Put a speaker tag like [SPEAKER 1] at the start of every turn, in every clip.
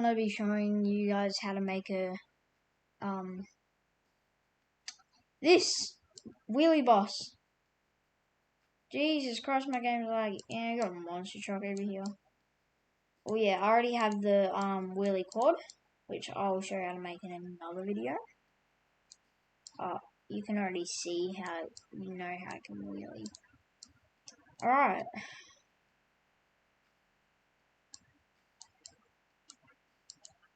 [SPEAKER 1] I'm going to be showing you guys how to make a this wheelie boss. Jesus Christ, my game's like, yeah, I got a monster truck over here. Oh yeah, I already have the wheelie quad, which I'll show you how to make in another video. You can already see how how it can wheelie. Alright.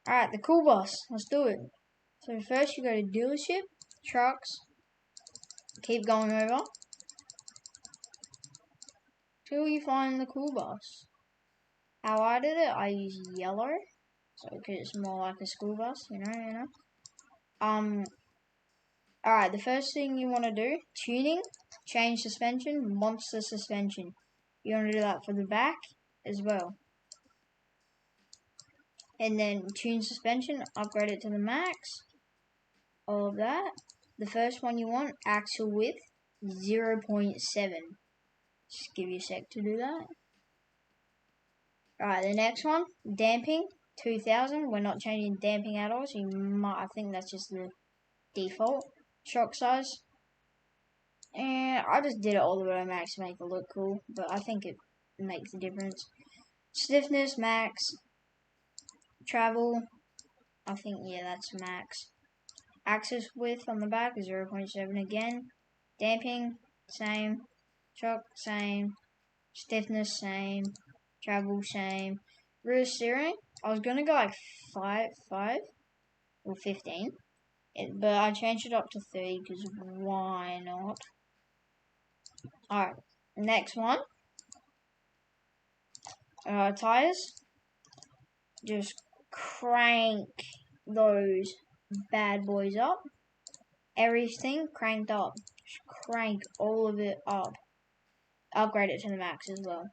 [SPEAKER 1] Alright, the cool boss. Let's do it. So first you go to dealership, trucks, keep going over till you find the cool boss. How I did it, I use yellow, so because it's more like a school bus, you know. Alright, the first thing you want to do, tuning, change suspension, monster suspension. You want to do that for the back as well. And then tune suspension, upgrade it to the max, all of that. The first one you want, axle width, 0.7. Just give you a sec to do that. Alright, the next one, damping, 2000. We're not changing damping at all, so I think that's just the default. Shock size, and I just did it all the way to max to make it look cool, but I think it makes a difference. Stiffness, max. Travel, I think, yeah, that's max. Axis width on the back, 0.7 again. Damping, same. Shock, same. Stiffness, same. Travel, same. Rear steering, I was gonna go like 5 or 15, but I changed it up to 30 because why not? Alright, next one. Tires. Just crank those bad boys up. Everything cranked up. Just crank all of it up. Upgrade it to the max as well.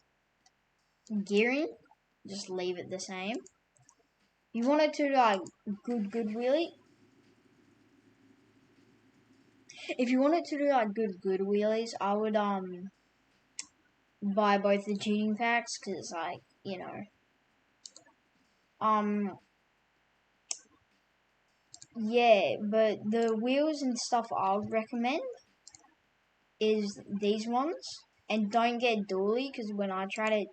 [SPEAKER 1] Gearing, just leave it the same. You want it to like good wheelie. If you want it to do like good wheelies, I would buy both the tuning packs because it's like, yeah, but the wheels and stuff I would recommend is these ones, and don't get dually because when I tried it,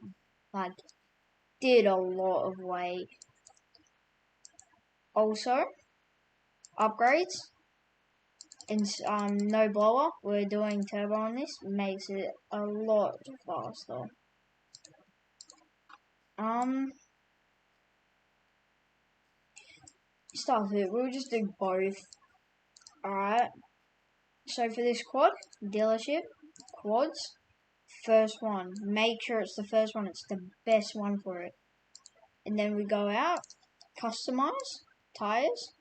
[SPEAKER 1] like, did a lot of weight. Also, upgrades and no blower. We're doing turbo on this, makes it a lot faster. Start it. We'll just do both. Alright. So for this quad, dealership, quads, first one. Make sure it's the first one. It's the best one for it. And then we go out, customize, tires.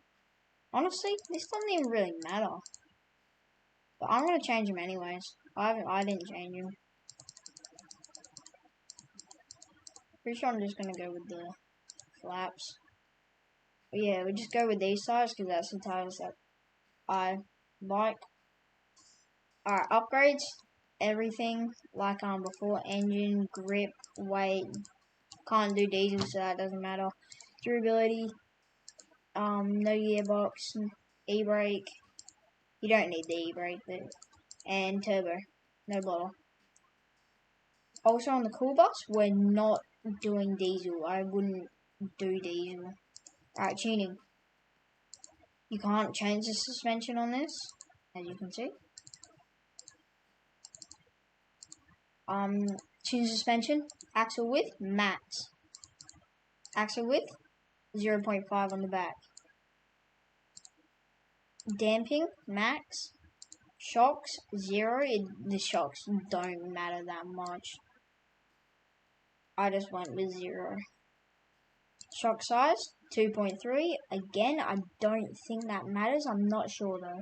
[SPEAKER 1] Honestly, this doesn't even really matter. But I'm going to change them anyways. I didn't change them. Pretty sure I'm just going to go with the flaps. But yeah, we just go with these tires because that's the tires that I like. Alright, upgrades. Everything like before. Engine, grip, weight. Can't do diesel, so that doesn't matter. Durability. No gearbox. E-brake. You don't need the e-brake, but and turbo, no blower. Also on the cool bus, we're not doing diesel. I wouldn't do diesel. Alright, tuning. You can't change the suspension on this, as you can see. Tune suspension, axle width, max. Axle width, 0.5 on the back. Damping, max. Shocks, 0. The shocks don't matter that much. I just went with 0. Shock size, 2.3. Again, I don't think that matters. I'm not sure though.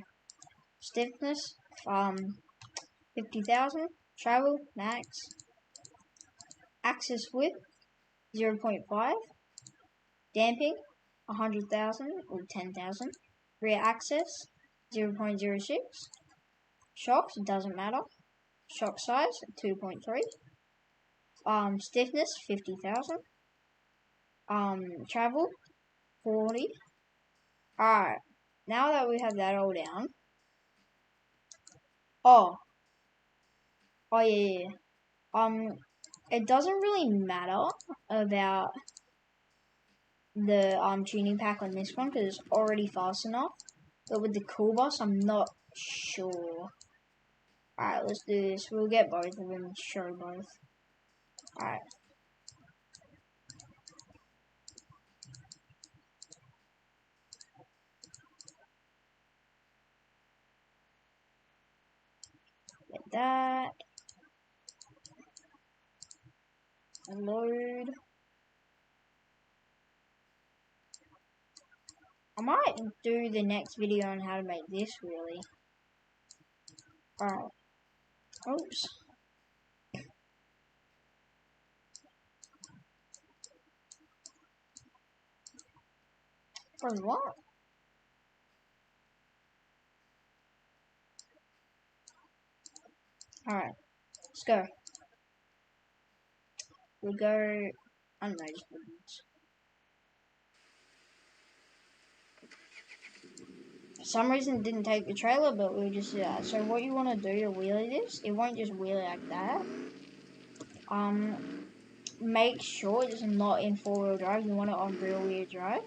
[SPEAKER 1] Stiffness, 50,000. Travel, max. Axis width, 0.5. Damping, 100,000 or 10,000. Rear axis, 0.06. Shocks, doesn't matter. Shock size, 2.3. Stiffness, 50,000. Travel, 40. Alright, now that we have that all down. Oh, yeah. It doesn't really matter about the tuning pack on this one because it's already fast enough. But with the cool boss, I'm not sure. Alright, let's do this. We'll get both of them and show both. Alright. Get that. Load. I might do the next video on how to make this wheelie. Alright. Oops. For what? Alright. Let's go. We'll go. I don't know, just buttons. For some reason it didn't take the trailer, but we'll just do that. So what you want to do to wheelie this, it won't just wheelie like that. Make sure it's not in 4-wheel drive. You want it on rear-wheel drive.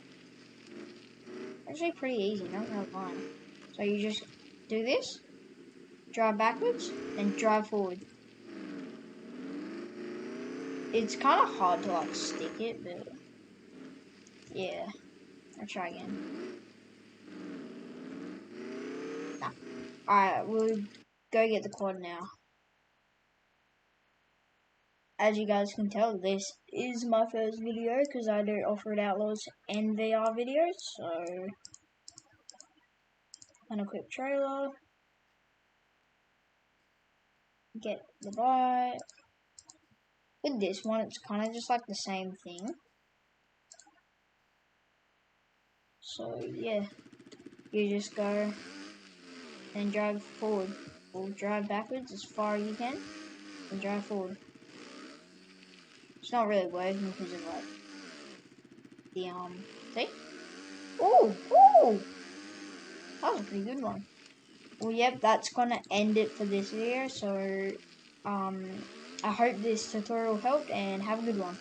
[SPEAKER 1] Actually pretty easy, not gonna lie. So you just do this, drive backwards, and drive forward. It's kind of hard to like stick it, but yeah. I'll try again. Nah. Alright, we'll go get the quad now. As you guys can tell, this is my first video because I do Offroad Outlaws and VR videos, so on a quick trailer, get the bike. With this one, it's kind of just like the same thing. So yeah, you just go and drive forward, or drive backwards as far as you can, and drive forward. It's not really working because of like the see? Oh, that was a pretty good one. Well, yep, that's gonna end it for this video. So, I hope this tutorial helped, and have a good one.